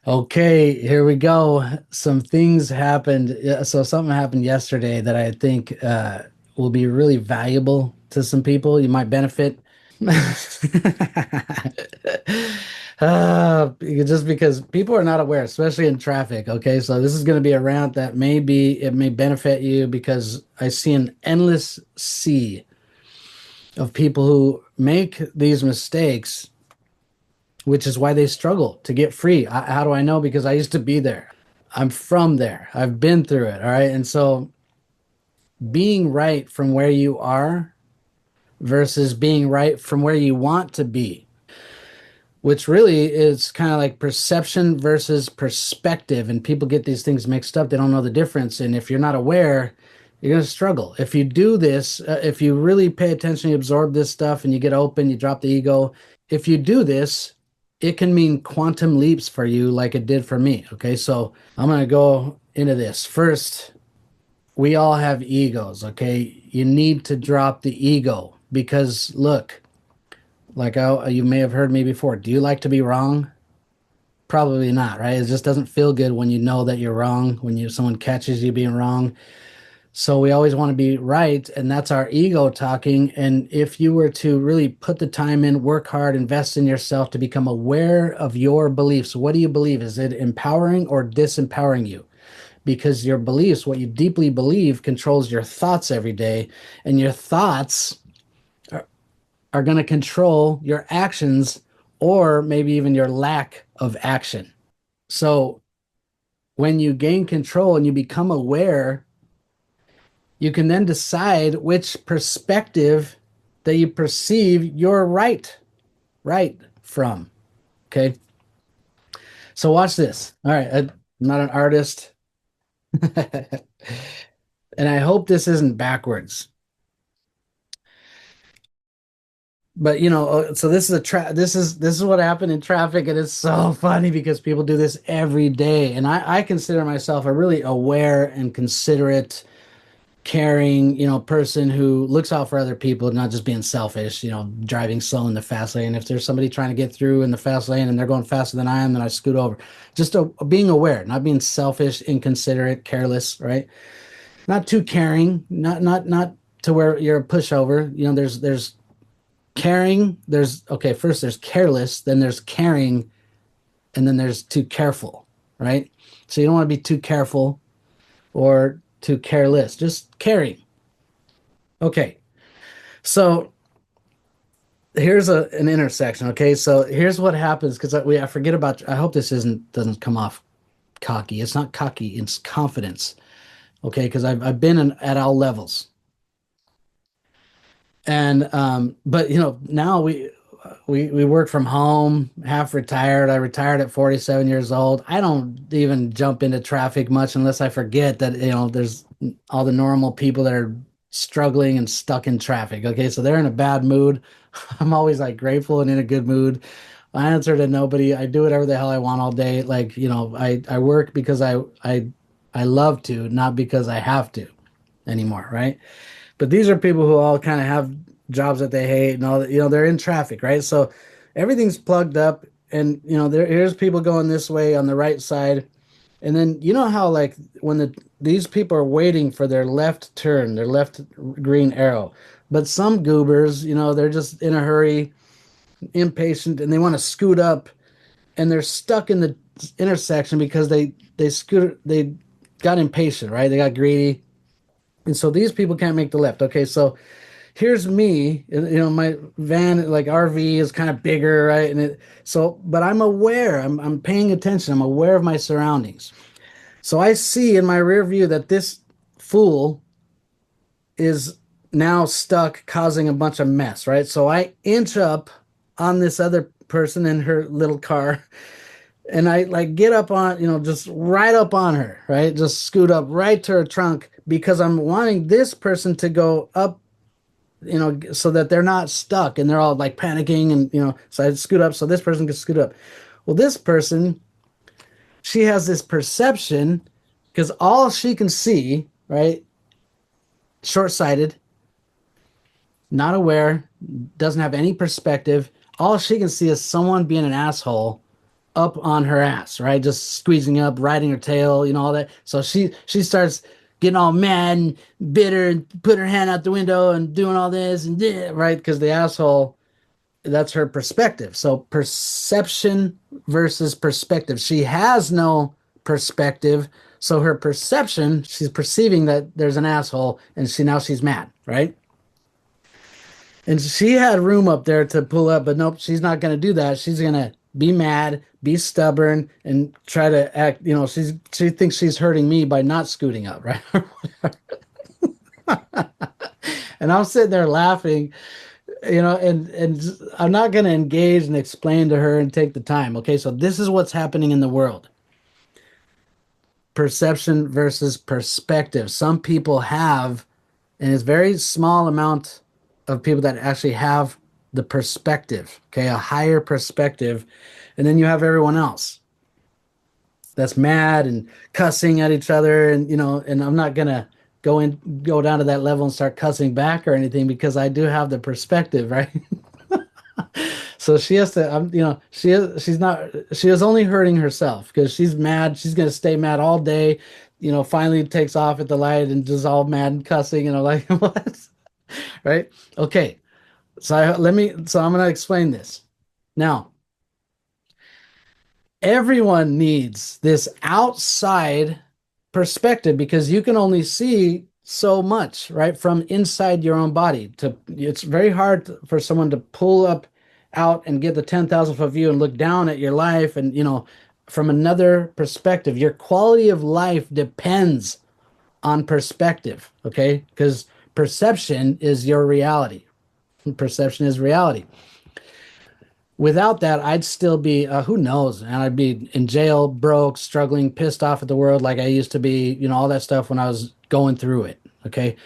Okay, here we go. Some things happened. So something happened yesterday that I think will be really valuable to some people. You might benefit. Just because people are not aware, especially in traffic. Okay, so this is going to be a rant that it may benefit you because I see an endless sea of people who make these mistakes, which is why they struggle to get free. How do I know? Because I used to be there. I'm from there. I've been through it. All right. And so being right from where you are versus being right from where you want to be, which really is kind of like perception versus perspective. And people get these things mixed up. They don't know the difference. And if you're not aware, you're going to struggle. If you do this, if you really pay attention, you absorb this stuff and you get open, you drop the ego. If you do this, it can mean quantum leaps for you, like it did for me. Okay. So I'm going to go into this. First, we all have egos. Okay. You need to drop the ego because look, you may have heard me before. Do you like to be wrong? Probably not, right? It just doesn't feel good when you know that you're wrong, when someone catches you being wrong. So we always want to be right, and that's our ego talking. And if you were to really put the time in, work hard, invest in yourself to become aware of your beliefs, what do you believe? Is it empowering or disempowering you? Because your beliefs, what you deeply believe, controls your thoughts every day, and your thoughts are going to control your actions or maybe even your lack of action. So when you gain control and you become aware, you can then decide which perspective that you perceive you're right from. Okay. So watch this. All right. I'm not an artist. And I hope this isn't backwards. But so this is what happened in traffic, and it's so funny because people do this every day. And I consider myself a really aware and considerate, caring, person who looks out for other people, not just being selfish, driving slow in the fast lane. If there's somebody trying to get through in the fast lane and they're going faster than I am, then I scoot over. Just being aware, not being selfish, inconsiderate, careless, right? Not too caring, not to where you're a pushover. There's caring, first there's careless, then there's caring, and then there's too careful, right? So you don't want to be too careful or too careless, just caring. Okay, so here's an intersection. Okay, so here's what happens because I forget about. I hope this doesn't come off cocky. It's not cocky. It's confidence. Okay, because I've been at all levels, and but now we work from home, half retired. I retired at 47 years old. I don't even jump into traffic much unless I forget that there's all the normal people that are struggling and stuck in traffic. Okay, so they're in a bad mood. I'm always like grateful and in a good mood. I answer to nobody. I do whatever the hell I want all day. Like, I work because I love to, not because I have to anymore, right? But these are people who all kind of have jobs that they hate and all that, they're in traffic, right? So everything's plugged up and here's people going this way on the right side. And then how like when these people are waiting for their left turn, their left green arrow. But some goobers, they're just in a hurry, impatient, and they want to scoot up and they're stuck in the intersection because they got impatient, right? They got greedy. And so these people can't make the left. Okay, so here's me, my van, like RV is kind of bigger, right? But I'm aware, I'm paying attention, I'm aware of my surroundings. So I see in my rear view that this fool is now stuck causing a bunch of mess, right? So I inch up on this other person in her little car and I like get up on, just right up on her, right? Just scoot up right to her trunk because I'm wanting this person to go up, so that they're not stuck and they're all like panicking and, so I scoot up so this person can scoot up. Well, this person, she has this perception because all she can see, right? Short-sighted, not aware, doesn't have any perspective. All she can see is someone being an asshole up on her ass, right? Just squeezing up, riding her tail, all that. So she starts getting all mad and bitter and put her hand out the window and doing all this and right, because the asshole, that's her perspective. So perception versus perspective. She has no perspective. So her perception, she's perceiving that there's an asshole, and she's mad, right? And she had room up there to pull up, but nope, she's not going to do that. She's going to be mad, be stubborn, and try to act. She thinks she's hurting me by not scooting up, right? And I'm sitting there laughing, and I'm not going to engage and explain to her and take the time. Okay, so this is what's happening in the world. Perception versus perspective. Some people have, and it's very small amount of people that actually have the perspective, okay, a higher perspective, and then you have everyone else that's mad and cussing at each other, and I'm not gonna go down to that level and start cussing back or anything because I do have the perspective, right? So she has to, she is only hurting herself because she's mad. She's gonna stay mad all day. Finally takes off at the light and just all mad and cussing. Like what? Right? Okay. So I'm gonna explain this. Now, everyone needs this outside perspective because you can only see so much, right, from inside your own body. It's very hard for someone to pull up out and get the 10,000 foot view and look down at your life and from another perspective. Your quality of life depends on perspective, okay? Because perception is your reality. Perception is reality. Without that, I'd still be, who knows, and I'd be in jail, broke, struggling, pissed off at the world like I used to be, all that stuff when I was going through it. Okay.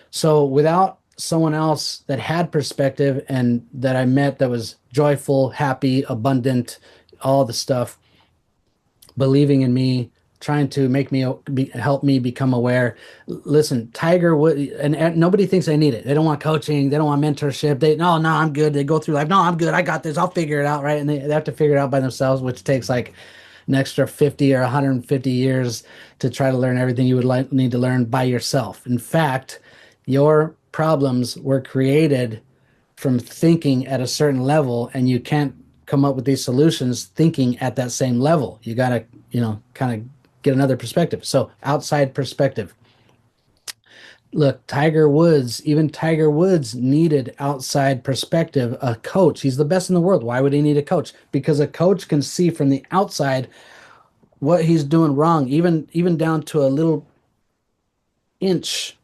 So without someone else that had perspective and that I met that was joyful, happy, abundant, all the stuff, believing in me, trying to help me become aware. Listen, Tiger Wood, and nobody thinks they need it. They don't want coaching. They don't want mentorship. No, I'm good. They go through life. No, I'm good. I got this. I'll figure it out. Right. And they have to figure it out by themselves, which takes like an extra 50 or 150 years to try to learn everything you would need to learn by yourself. In fact, your problems were created from thinking at a certain level, and you can't come up with these solutions thinking at that same level. You got to, kind of get another perspective. So outside perspective. Look, even Tiger Woods needed outside perspective, a coach. He's the best in the world. Why would he need a coach? Because a coach can see from the outside what he's doing wrong, even down to a little inch.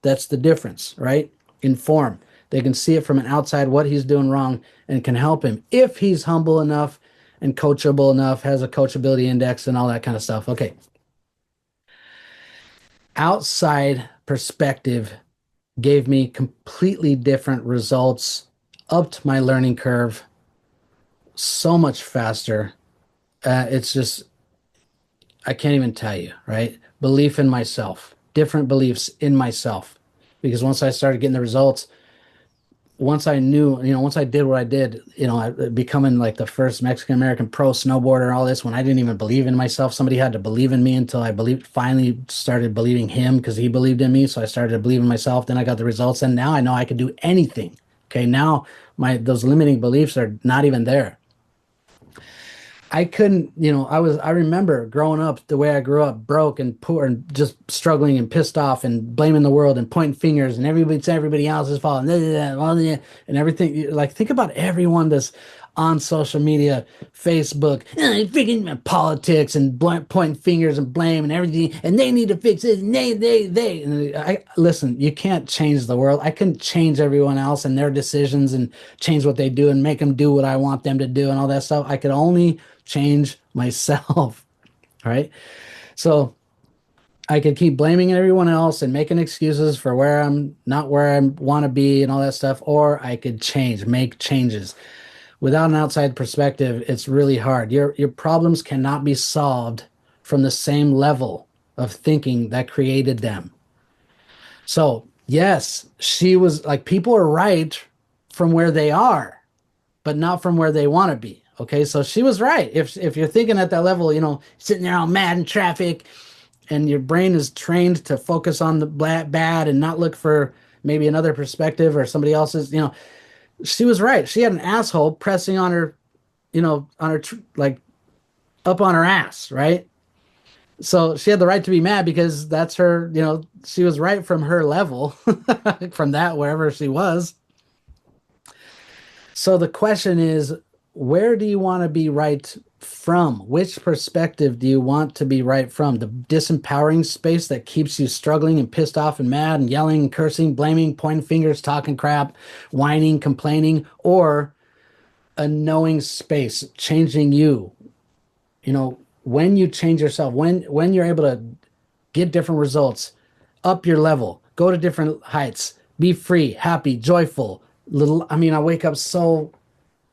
That's the difference, right? In form. They can see it from an outside what he's doing wrong and can help him if he's humble enough and coachable enough, has a coachability index and all that kind of stuff. Okay. Outside perspective gave me completely different results, upped my learning curve so much faster. It's just, I can't even tell you, right? Belief in myself, different beliefs in myself. Because once I started getting the results, once I knew, once I did what I did, becoming like the first Mexican-American pro snowboarder and all this, when I didn't even believe in myself, somebody had to believe in me until I finally started believing him because he believed in me. So I started to believe in myself. Then I got the results. And now I know I can do anything. Okay. Now those limiting beliefs are not even there. I couldn't, I remember growing up the way I grew up, broke and poor and just struggling and pissed off and blaming the world and pointing fingers and everybody else's fault and everything. Like, think about everyone that's on social media, Facebook, freaking politics and pointing fingers and blame and everything. And they need to fix it. And they. And listen, you can't change the world. I couldn't change everyone else and their decisions and change what they do and make them do what I want them to do and all that stuff. I could only change myself, right? So I could keep blaming everyone else and making excuses for where I'm not where I want to be and all that stuff, or I could make changes. Without an outside perspective, it's really hard. Your problems cannot be solved from the same level of thinking that created them. So, yes, she was like, people are right from where they are, but not from where they want to be. Okay, so she was right. If you're thinking at that level, sitting there all mad in traffic, and your brain is trained to focus on the bad and not look for maybe another perspective or somebody else's, she was right. She had an asshole pressing on her, on her like up on her ass, right? So she had the right to be mad because that's her, she was right from her level, from that wherever she was. So the question is, where do you want to be right from? Which perspective do you want to be right from? The disempowering space that keeps you struggling and pissed off and mad and yelling and cursing, blaming, pointing fingers, talking crap, whining, complaining, or a knowing space, changing you. When you change yourself, when you're able to get different results, up your level, go to different heights, be free, happy, joyful. I wake up so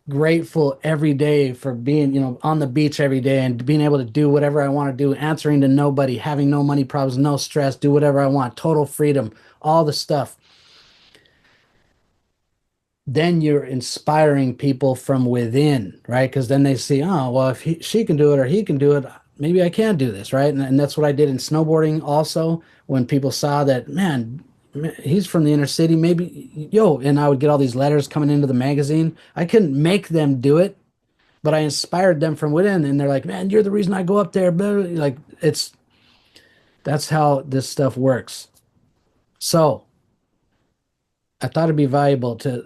grateful every day for being, on the beach every day and being able to do whatever I want to do, answering to nobody, having no money problems, no stress, do whatever I want, total freedom, all the stuff. Then you're inspiring people from within, right? Because then they see, oh, well, if she can do it or he can do it, maybe I can do this, right? And that's what I did in snowboarding also. When people saw that, man, he's from the inner city, maybe, and I would get all these letters coming into the magazine. I couldn't make them do it, but I inspired them from within, and they're like, man, you're the reason I go up there. Like, that's how this stuff works. So I thought it'd be valuable to,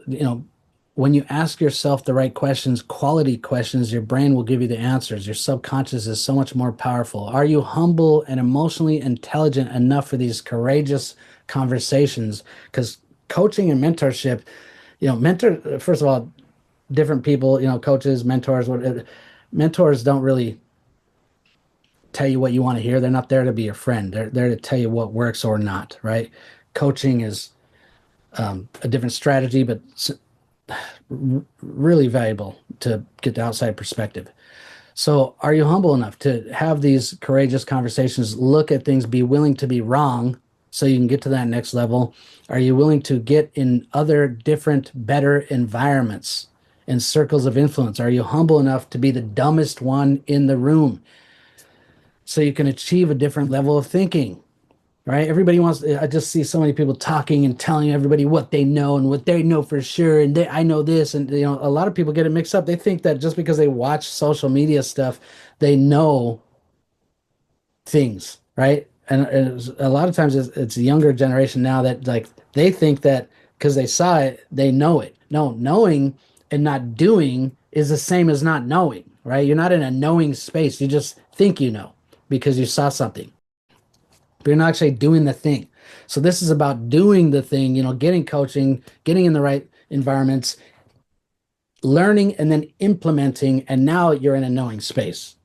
when you ask yourself the right questions, quality questions, your brain will give you the answers. Your subconscious is so much more powerful. Are you humble and emotionally intelligent enough for these courageous conversations? Because coaching and mentorship, first of all, different people, coaches, mentors, mentors don't really tell you what you want to hear. They're not there to be your friend. They're there to tell you what works or not, right? Coaching is a different strategy, but really valuable to get the outside perspective. So, are you humble enough to have these courageous conversations, look at things, be willing to be wrong so you can get to that next level? Are you willing to get in other different, better environments and circles of influence? Are you humble enough to be the dumbest one in the room so you can achieve a different level of thinking? Right? Everybody wants, I just see so many people talking and telling everybody what they know and what they know for sure. And I know this. And, a lot of people get it mixed up. They think that just because they watch social media stuff, they know things, right? And a lot of times it's a younger generation now that like they think that because they saw it, they know it. No, knowing and not doing is the same as not knowing, right? You're not in a knowing space. You just think you know because you saw something, but you're not actually doing the thing. So this is about doing the thing, getting coaching, getting in the right environments, learning and then implementing. And now you're in a knowing space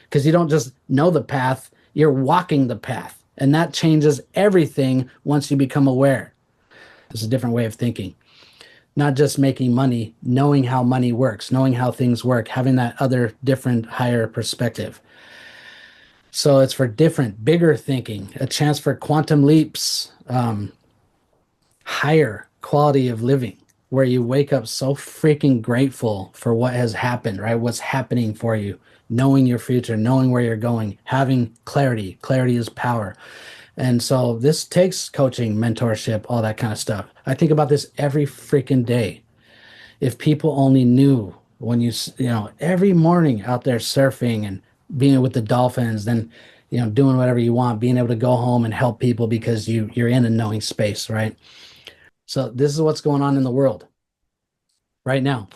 because you don't just know the path, you're walking the path. And that changes everything once you become aware. It's a different way of thinking. Not just making money, knowing how money works, knowing how things work, having that other different higher perspective. So it's for different, bigger thinking, a chance for quantum leaps, higher quality of living, where you wake up so freaking grateful for what has happened, right? What's happening for you, knowing your future, knowing where you're going, having clarity. Clarity is power. And so this takes coaching, mentorship, all that kind of stuff. I think about this every freaking day. If people only knew when every morning out there surfing and being with the dolphins, then, doing whatever you want, being able to go home and help people because you're in a knowing space, right? So this is what's going on in the world right now.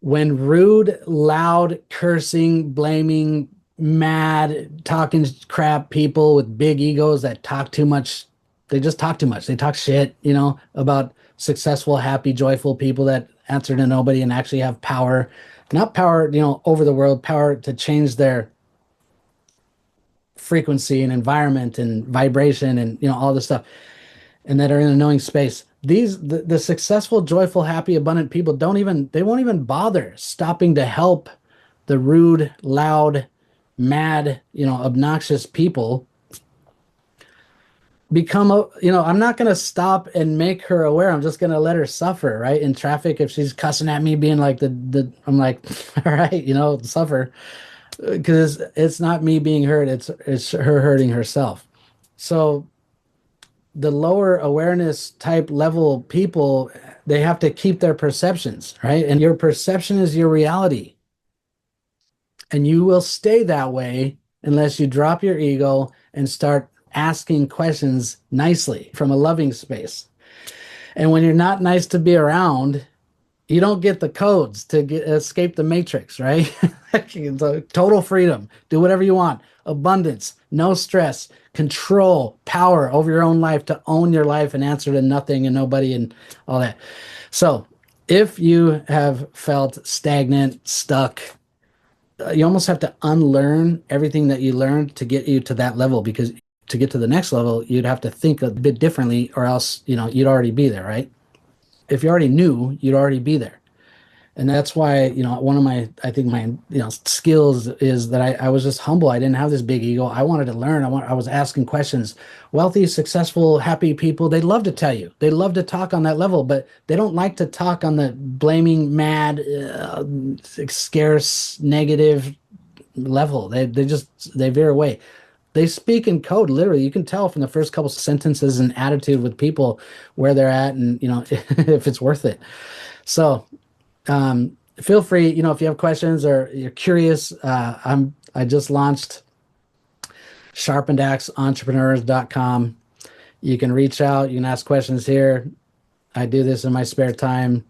When rude, loud, cursing, blaming, mad, talking crap people with big egos that talk too much, they just talk too much. They talk shit, about successful, happy, joyful people that answer to nobody and actually have power. Not power, over the world, power to change their frequency and environment and vibration and, all this stuff, and that are in a knowing space. The successful, joyful, happy, abundant people they won't even bother stopping to help the rude, loud, mad, obnoxious people become a, I'm not going to stop and make her aware. I'm just going to let her suffer, right? In traffic, if she's cussing at me, being like I'm like, all right, suffer, because it's not me being hurt. It's her hurting herself. So the lower awareness type level people, they have to keep their perceptions, right? And your perception is your reality. And you will stay that way unless you drop your ego and start asking questions nicely from a loving space. And when you're not nice to be around, you don't get the codes to escape the matrix, right? So total freedom, do whatever you want, abundance, no stress, control, power over your own life, to own your life and answer to nothing and nobody and all that. So if you have felt stagnant, stuck, you almost have to unlearn everything that you learned to get you to that level, because to get to the next level, you'd have to think a bit differently, or else, you'd already be there, right? If you already knew, you'd already be there. And that's why, one of my, I think my, skills is that I was just humble. I didn't have this big ego. I wanted to learn. I was asking questions. Wealthy, successful, happy people, they love to tell you. They love to talk on that level, but they don't like to talk on the blaming, mad, scarce, negative level. They veer away. They speak in code, literally. You can tell from the first couple sentences and attitude with people where they're at, and if it's worth it. So feel free, if you have questions or you're curious. I just launched sharpenedaxeentrepreneurs.com. You can reach out, you can ask questions here. I do this in my spare time.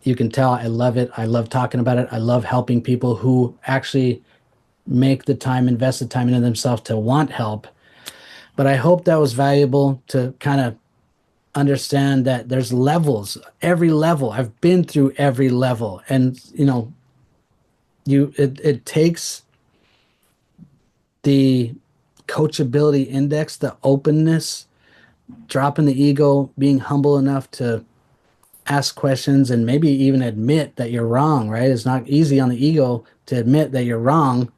You can tell I love it. I love talking about it. I love helping people who actually make the time, invest the time into themselves to want help. But I hope that was valuable to kind of understand that there's levels, every level. I've been through every level. And it takes the coachability index, the openness, dropping the ego, being humble enough to ask questions and maybe even admit that you're wrong, right? It's not easy on the ego to admit that you're wrong.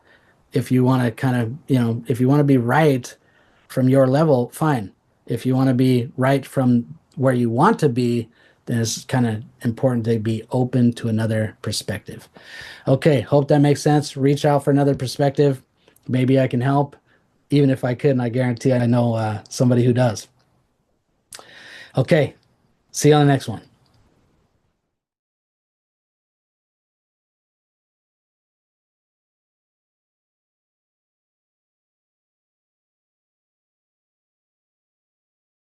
If you want to kind of, if you want to be right from your level, fine. If you want to be right from where you want to be, then it's kind of important to be open to another perspective. Okay, hope that makes sense. Reach out for another perspective. Maybe I can help. Even if I couldn't, I guarantee I know somebody who does. Okay, see you on the next one.